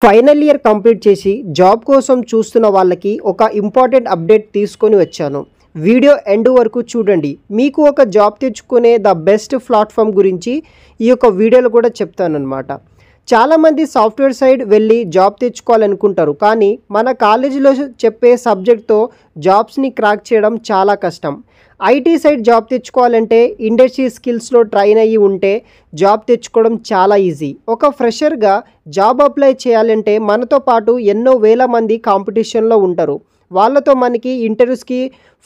Final year complete చేసి job కోసం చూస్తున్న వాళ్ళకి ఒక ఇంపార్టెంట్ అప్డేట్ తీసుకొని వచ్చాను. వీడియో ఎండ్ వరకు చూడండి. మీకు ఒక జాబ్ తెచ్చుకునే ద బెస్ట్ ప్లాట్ఫామ్ గురించి ఈ యొక్క వీడియోలో కూడా చెప్తానన్నమాట. చాలామంది సాఫ్ట్వేర్ సైడ్ వెళ్ళి జాబ్ తెచ్చుకోవాలనుకుంటారు, కానీ మన కాలేజీలో చెప్పే సబ్జెక్ట్తో జాబ్స్ని క్రాక్ చేయడం చాలా కష్టం. ఐటీ సైడ్ జాబ్ తెచ్చుకోవాలంటే ఇండస్ట్రీ స్కిల్స్లో ట్రైన్ అయ్యి ఉంటే జాబ్ తెచ్చుకోవడం చాలా ఈజీ. ఒక ఫ్రెషర్గా జాబ్ అప్లై చేయాలంటే మనతో పాటు ఎన్నో వేల మంది కాంపిటీషన్లో ఉంటారు. వాళ్ళతో మనకి ఇంటర్వ్యూస్కి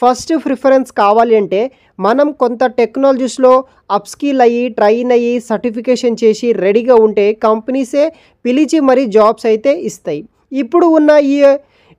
ఫస్ట్ ప్రిఫరెన్స్ కావాలి అంటే మనం కొంత టెక్నాలజీస్లో అప్స్కిల్ అయ్యి ట్రైన్ అయ్యి సర్టిఫికేషన్ చేసి రెడీగా ఉంటే కంపెనీసే పిలిచి మరీ జాబ్స్ అయితే ఇస్తాయి. ఇప్పుడు ఉన్న ఈ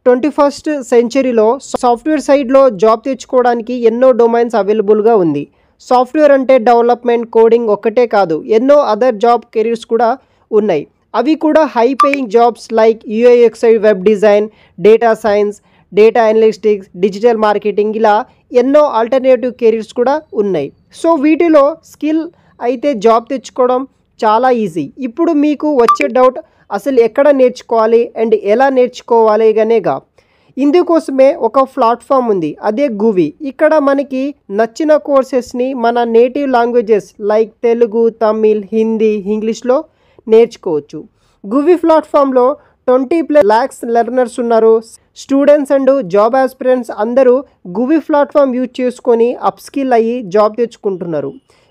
21st సెంచరీలో సాఫ్ట్వేర్ సైడ్లో జాబ్ తెచ్చుకోవడానికి ఎన్నో డొమైన్స్ అవైలబుల్గా ఉంది. సాఫ్ట్వేర్ అంటే డెవలప్మెంట్, కోడింగ్ ఒక్కటే కాదు, ఎన్నో అదర్ జాబ్ కెరీర్స్ కూడా ఉన్నాయి. అవి కూడా high paying jobs like UI UX, web design, data science, data analytics, digital marketing, ఇలా ఎన్నో ఆల్టర్నేటివ్ కెరీర్స్ కూడా ఉన్నాయి. సో వీటిలో స్కిల్ అయితే జాబ్ తెచ్చుకోవడం చాలా ఈజీ. ఇప్పుడు మీకు వచ్చే డౌట్, అసలు ఎక్కడ నేర్చుకోవాలి అండ్ ఎలా నేర్చుకోవాలి అనేగా. ఇందుకోసమే ఒక ప్లాట్ఫామ్ ఉంది, అదే గూవి. ఇక్కడ మనకి నచ్చిన కోర్సెస్ని మన native languages like Telugu, Tamil, Hindi, ఇంగ్లీష్లో నేర్చుకోవచ్చు. గూవి ప్లాట్ఫామ్లో 20+ lakhs లెర్నర్స్ ఉన్నారు. స్టూడెంట్స్ అండ్ జాబ్ ఆస్పిరెంట్స్ అందరూ గూవి ప్లాట్ఫామ్ యూజ్ చేసుకొని అప్స్కిల్ అయ్యి జాబ్ తెచ్చుకుంటున్నారు.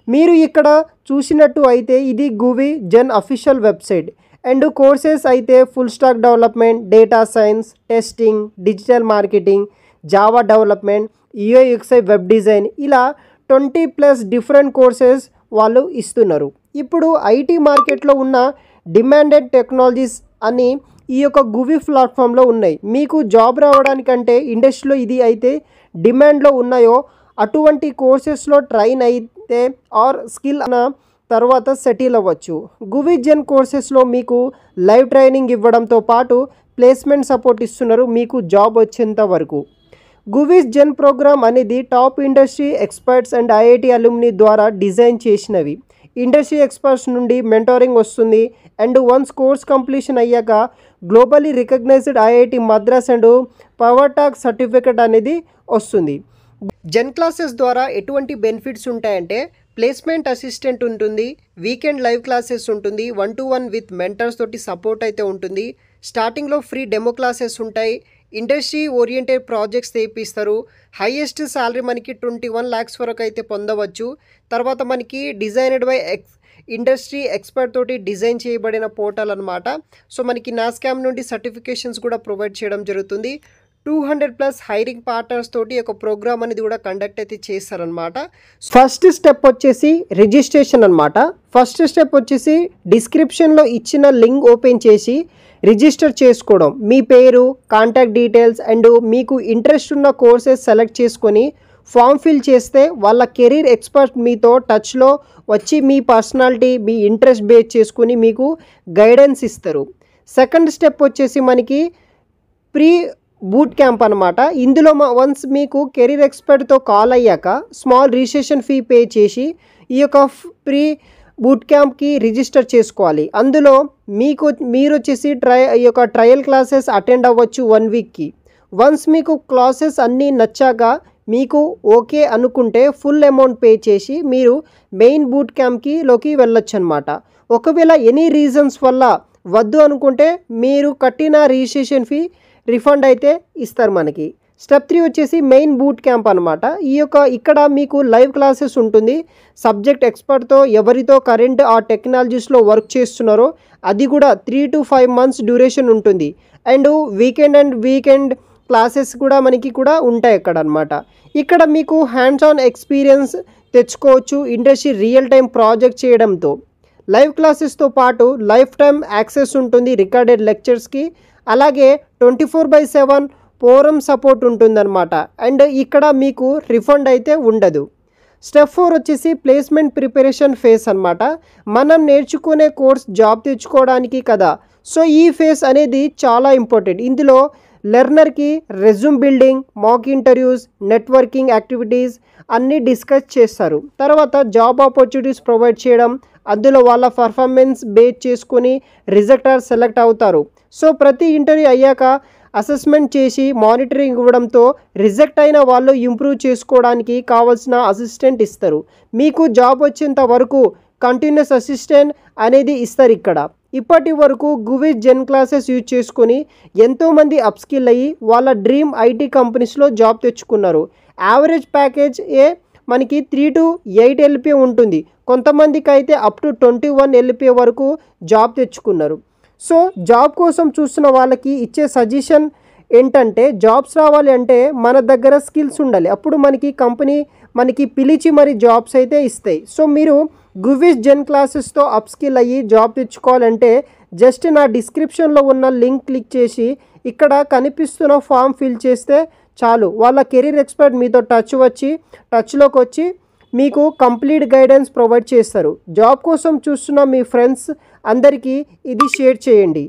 మీరు ఇక్కడ చూసినట్టు అయితే ఇది GUVI Zen official website. And courses అయితే full stack development, data science, testing, digital marketing, Java development, UI UX, web design, ఇలా 20+ డిఫరెంట్ కోర్సెస్ వాళ్ళు ఇస్తున్నారు. ఇప్పుడు ఐటీ మార్కెట్లో ఉన్న డిమాండెడ్ టెక్నాలజీస్ అని ఈ యొక్క గూవి ప్లాట్ఫామ్లో ఉన్నాయి. మీకు జాబ్ రావడానికంటే ఇండస్ట్రీలో ఇది అయితే డిమాండ్లో ఉన్నాయో అటువంటి కోర్సెస్లో ట్రైన్ అయితే ఆర్ స్కిల్ అన్న తర్వాత సెటిల్ అవ్వచ్చు. గూవి జెన్ కోర్సెస్లో మీకు లైవ్ ట్రైనింగ్ ఇవ్వడంతో పాటు ప్లేస్మెంట్ సపోర్ట్ ఇస్తున్నారు మీకు జాబ్ వచ్చేంత వరకు. గూవిస్ జెన్ ప్రోగ్రామ్ అనేది top industry experts and IIT alumni ద్వారా డిజైన్ చేసినవి. ఇండస్ట్రీ ఎక్స్పర్ట్స్ నుండి మెంటోరింగ్ వస్తుంది. అండ్ వన్స్ కోర్స్ కంప్లీషన్ అయ్యాక globally recognised IIT Madras and పవర్టాక్ సర్టిఫికెట్ అనేది వస్తుంది. జెన్ క్లాసెస్ ద్వారా ఎటువంటి బెనిఫిట్స్ ఉంటాయంటే ప్లేస్మెంట్ అసిస్టెంట్ ఉంటుంది, వీకెండ్ లైవ్ క్లాసెస్ ఉంటుంది, 1-to-1 విత్ మెంటర్స్ తోటి సపోర్ట్ అయితే ఉంటుంది. స్టార్టింగ్లో ఫ్రీ డెమో క్లాసెస్ ఉంటాయి. ఇండస్ట్రీ ఓరియంటెడ్ ప్రాజెక్ట్స్ తెప్పిస్తారు. హైయెస్ట్ శాలరీ మనకి 21 lakhs వరకు అయితే పొందవచ్చు. తర్వాత మనకి డిజైనడ్ బై ఇండస్ట్రీ ఎక్స్పర్ట్ తోటి డిజైన్ చేయబడిన పోర్టల్ అనమాట. సో మనకి నాస్కామ్ నుండి సర్టిఫికేషన్స్ కూడా ప్రొవైడ్ చేయడం జరుగుతుంది. 200+ హైరింగ్ పార్ట్నర్స్ తోటి ఒక ప్రోగ్రామ్ అనేది కూడా కండక్ట్ అయితే చేస్తారనమాట. ఫస్ట్ స్టెప్ వచ్చేసి రిజిస్ట్రేషన్ అనమాట. ఫస్ట్ స్టెప్ వచ్చేసి డిస్క్రిప్షన్లో ఇచ్చిన లింక్ ఓపెన్ చేసి రిజిస్టర్ చేసుకోవడం. మీ పేరు, కాంటాక్ట్ డీటెయిల్స్ అండ్ మీకు ఇంట్రెస్ట్ ఉన్న కోర్సెస్ సెలెక్ట్ చేసుకొని ఫామ్ ఫిల్ చేస్తే వాళ్ళ కెరీర్ ఎక్స్పర్ట్ మీతో టచ్లో వచ్చి మీ పర్సనాలిటీ, మీ ఇంట్రెస్ట్ బేస్ చేసుకొని మీకు గైడెన్స్ ఇస్తారు. సెకండ్ స్టెప్ వచ్చేసి మనకి ప్రీ బూట్ క్యాంప్ అనమాట. ఇందులో వన్స్ మీకు కెరీర్ ఎక్స్పర్ట్తో కాల్ అయ్యాక స్మాల్ రిజిస్ట్రేషన్ ఫీ పే చేసి ఈ యొక్క ప్రీ బూట్ క్యాంప్కి రిజిస్టర్ చేసుకోవాలి. అందులో మీరు వచ్చేసి ఈ యొక్క ట్రయల్ క్లాసెస్ అటెండ్ అవ్వచ్చు 1 weekకి. వన్స్ మీకు క్లాసెస్ అన్నీ నచ్చాక మీకు ఓకే అనుకుంటే ఫుల్ అమౌంట్ పే చేసి మీరు మెయిన్ బూట్ క్యాంప్కి వెళ్ళొచ్చు అనమాట. ఒకవేళ ఎనీ రీజన్స్ వల్ల వద్దు అనుకుంటే మీరు కట్టిన రిజిస్ట్రేషన్ ఫీ రిఫండ్ అయితే ఇస్తారు మనకి. స్టెప్ 3 వచ్చేసి మెయిన్ బూట్ క్యాంప్ అనమాట. ఇక్కడ మీకు లైవ్ క్లాసెస్ ఉంటుంది. సబ్జెక్ట్ ఎక్స్పర్ట్తో ఎవరితో కరెంట్ ఆ టెక్నాలజీస్లో వర్క్ చేస్తున్నారో అది కూడా 3 to 5 months డ్యూరేషన్ ఉంటుంది. అండ్ వీకెండ్ క్లాసెస్ కూడా మనకి కూడా ఉంటాయి ఇక్కడ అనమాట. ఇక్కడ మీకు హ్యాండ్స్ ఆన్ ఎక్స్పీరియన్స్ తెచ్చుకోవచ్చు ఇండస్ట్రీ రియల్ టైం ప్రాజెక్ట్ చేయడంతో. లైవ్ క్లాసెస్తో పాటు లైఫ్ టైం యాక్సెస్ ఉంటుంది రికార్డెడ్ లెక్చర్స్కి. అలాగే 24/7 ఫోరం సపోర్ట్ ఉంటుందన్నమాట. అండ్ ఇక్కడ మీకు రిఫండ్ అయితే ఉండదు. స్టెప్ 4 వచ్చేసి ప్లేస్మెంట్ ప్రిపరేషన్ ఫేస్ అనమాట. మనం నేర్చుకునే కోర్స్ జాబ్ తెచ్చుకోవడానికి కదా. సో ఈ ఫేస్ అనేది చాలా ఇంపార్టెంట్. ఇందులో లెర్నర్కి resume building, mock interviews, networking activities అన్నీ డిస్కస్ చేస్తారు. తర్వాత జాబ్ ఆపర్చునిటీస్ ప్రొవైడ్ చేయడం, అందులో వాళ్ళ పర్ఫార్మెన్స్ బేస్ చేసుకొని రిజల్ట్ సెలెక్ట్ అవుతారు. సో ప్రతి ఇంటర్వ్యూ అయ్యాక అసెస్మెంట్ చేసి మానిటరింగ్ ఇవ్వడంతో రిజెక్ట్ అయిన వాళ్ళు ఇంప్రూవ్ చేసుకోవడానికి కావాల్సిన అసిస్టెంట్ ఇస్తారు. మీకు జాబ్ వచ్చేంత వరకు కంటిన్యూస్ అసిస్టెంట్ అనేది ఇస్తారు. ఇక్కడ ఇప్పటి వరకు గూగుల్ జెన్ క్లాసెస్ యూజ్ చేసుకొని ఎంతోమంది అప్స్కిల్ అయ్యి వాళ్ళ డ్రీమ్ ఐటీ కంపెనీస్లో జాబ్ తెచ్చుకున్నారు. యావరేజ్ ప్యాకేజ్ మనకి 3 to 8 LPA ఉంటుంది. కొంతమందికి అయితే అప్ టు 21 LPA వరకు జాబ్ తెచ్చుకున్నారు. సో జాబ్ కోసం చూస్తున్న వాళ్ళకి ఇచ్చే సజెషన్ ఏంటంటే, జాబ్స్ రావాలి అంటే మన దగ్గర స్కిల్స్ ఉండాలి. అప్పుడు మనకి కంపెనీ పిలిచి మరి జాబ్స్ అయితే ఇస్తాయి. సో మీరు గూగుల్ జెన్ క్లాసెస్తో అప్స్కిల్ అయ్యి జాబ్ తెచ్చుకోవాలంటే జస్ట్ నా డిస్క్రిప్షన్లో ఉన్న లింక్ క్లిక్ చేసి ఇక్కడ కనిపిస్తున్న ఫామ్ ఫిల్ చేస్తే చాలు. వాళ్ళ కెరీర్ ఎక్స్పర్ట్ మీతో టచ్లోకి వచ్చి మీకు కంప్లీట్ గైడెన్స్ ప్రొవైడ్ చేస్తారు. జాబ్ కోసం చూస్తున్న మీ ఫ్రెండ్స్ అందరికీ ఇది షేర్ చేయండి.